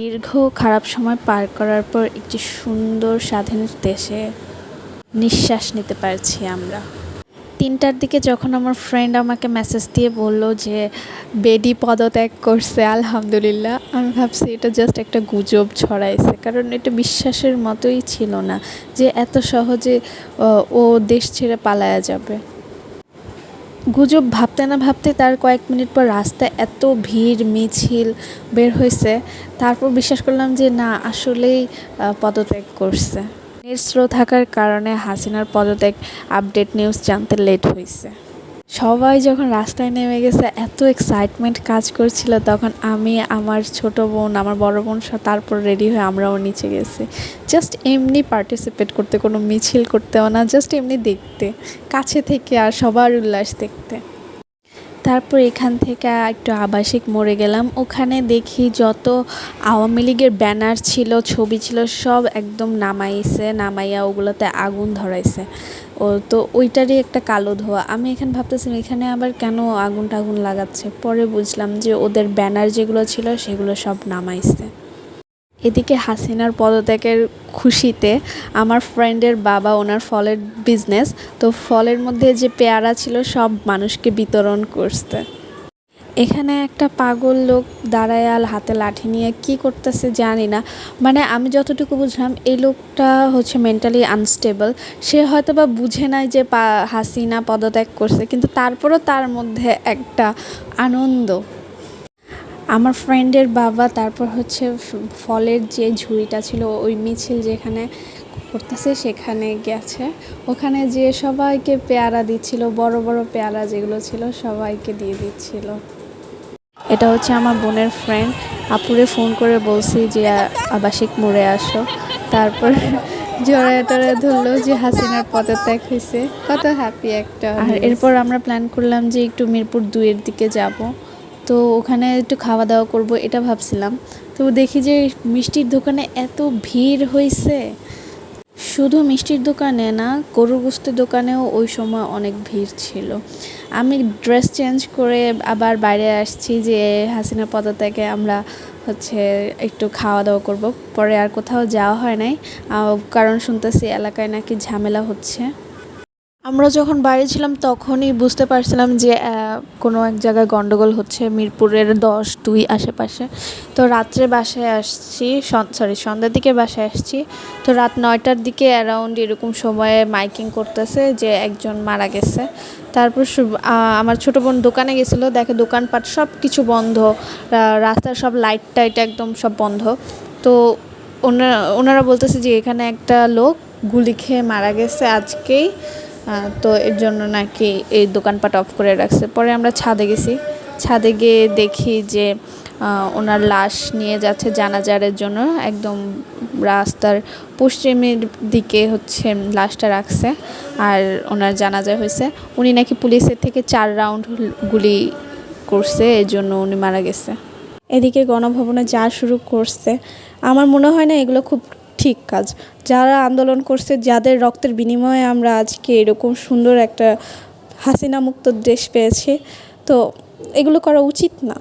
দীর্ঘ খারাপ সময় পার করার পর একটি সুন্দর স্বাধীন দেশে নিঃশ্বাস নিতে পারছি আমরা। 3টার দিকে যখন আমার ফ্রেন্ড আমাকে মেসেজ দিয়ে বলল যে বেডি পদত্যাগ করছে, আলহামদুলিল্লাহ, আমি ভাবছি এটা জাস্ট একটা গুজব ছড়াইছে, কারণ এটা বিশ্বাসের মতোই ছিল না যে এত সহজে ও দেশ ছেড়ে পালায়া যাবে। গুজব ভাবতে না ভাবতে তার কয়েক মিনিট পর রাস্তায় এত ভিড় মিছিল বের হয়েছে, তারপর বিশ্বাস করলাম যে না, আসলেই পদত্যাগ করছে। নেট স্লো থাকার কারণে হাসিনার পদত্যাগ আপডেট নিউজ জানতে লেট হয়েছে। সবাই যখন রাস্তায় নেমে গেছে, এত এক্সাইটমেন্ট কাজ করছিল, তখন আমি, আমার ছোট বোন, আমার বড় বোন তারপর রেডি হয়ে আমরাও নিচে গেছি। জাস্ট এমনি পার্টিসিপেট করতে, কোনো মিছিল করতেও না, জাস্ট এমনি দেখতে, কাছে থেকে আর সবার উল্লাস দেখতে। তারপর এখান থেকে একটু আবাসিক মোড়ে গেলাম। ওখানে দেখি যত আওয়ামী লীগের ব্যানার ছিল, ছবি ছিল, সব একদম নামাইয়া ওগুলোতে আগুন ধরাইছে। তো ওইটারই একটা কালো ধোঁয়া। আমি এখানে ভাবতেছিলাম এখানে আবার কেন আগুন টাগুন লাগাচ্ছে, পরে বুঝলাম যে ওদের ব্যানার যেগুলো ছিল সেগুলো সব নামাইছে। এদিকে হাসিনার পদত্যাগের খুশিতে আমার ফ্রেন্ডের বাবা, ওনার ফলের বিজনেস, তো ফলের মধ্যে যে পেয়ারা ছিল সব মানুষকে বিতরণ করছে। এখানে একটা পাগল লোক দাঁড়ায় হাতে লাঠি নিয়ে কি করতেছে জানি না, মানে আমি যতটুকু বুঝলাম এই লোকটা হচ্ছে মেন্টালি আনস্টেবল। সে হয়তো বা বুঝে নাই যে হাসিনা পদত্যাগ করছে, কিন্তু তারপরও তার মধ্যে একটা আনন্দ। আমার ফ্রেন্ডের বাবা তারপর হচ্ছে ফলের যে ঝুড়িটা ছিল, ওই মিছিল যেখানে করতেছে সেখানে গেছে, ওখানে যে সবাইকে পেয়ারা দিচ্ছিল, বড় বড় পেয়ারা যেগুলো ছিল সবাইকে দিয়ে দিচ্ছিল। এটা হচ্ছে আমার বোনের ফ্রেন্ড। আপুরে ফোন করে বলছি যে আবাসিক মোড়ে আসো, তারপর জড়ায় টড়ায় ধরলো যে হাসিনার পদত্যাগ হয়েছে। কত হ্যাপি একটা। আর এরপর আমরা প্ল্যান করলাম যে একটু মিরপুর 2-এর দিকে যাব, তো ওখানে একটু খাওয়া দাওয়া করব এটা ভাবছিলাম। তো দেখি যে মিষ্টির দোকানে এত ভিড় হয়েছে। শুধু মিষ্টির দোকানে না, গরুর গোশতের দোকানেও ওই সময় অনেক ভিড় ছিল। আমি ড্রেস চেঞ্জ করে আবার বাইরে আসছি যে হাসিনা পদত্যাগে আমরা হচ্ছে একটু খাওয়া দাওয়া করব। পরে আর কোথাও যাওয়া হয় নাই, কারণ শুনতেছি এলাকায় নাকি ঝামেলা হচ্ছে। আমরা যখন বাইরে ছিলাম তখনই বুঝতে পারছিলাম যে কোনো এক জায়গায় গন্ডগোল হচ্ছে, মিরপুরের 10-2 আশেপাশে। তো রাত্রে বাসায় আসছি, সন্ধ্যার দিকে বাসায় আসছি। তো রাত 9টার দিকে অ্যারাউন্ড এরকম সময়ে মাইকিং করতেছে যে একজন মারা গেছে। তারপর আমার ছোটো বোন দোকানে গেছিলো, দেখে দোকানপাট সব কিছু বন্ধ, রাস্তার সব লাইট টাইট একদম সব বন্ধ। তো ওনারা বলতেছে যে এখানে একটা লোক গুলি খেয়ে মারা গেছে আজকেই, তো এর জন্য নাকি এই দোকানপাট অফ করে রাখছে। পরে আমরা ছাদে গেছি, ছাদে গিয়ে দেখি যে ওনার লাশ নিয়ে যাচ্ছে জানাজারের জন্য, একদম রাস্তার পশ্চিমের দিকে হচ্ছে লাশটা রাখছে, আর ওনার জানাজা হয়েছে। উনি নাকি পুলিশের থেকে 4 রাউন্ড গুলি করছে, এর জন্য উনি মারা গেছে। এদিকে গণভবনে যা শুরু করছে, আমার মনে হয় না এগুলো খুব ঠিক কাজ। যারা আন্দোলন করছে, যাদের রক্তের বিনিময়ে আমরা আজকে এরকম সুন্দর একটা হাসিনা মুক্ত দেশ পেয়েছি, তো এগুলো করা উচিত না।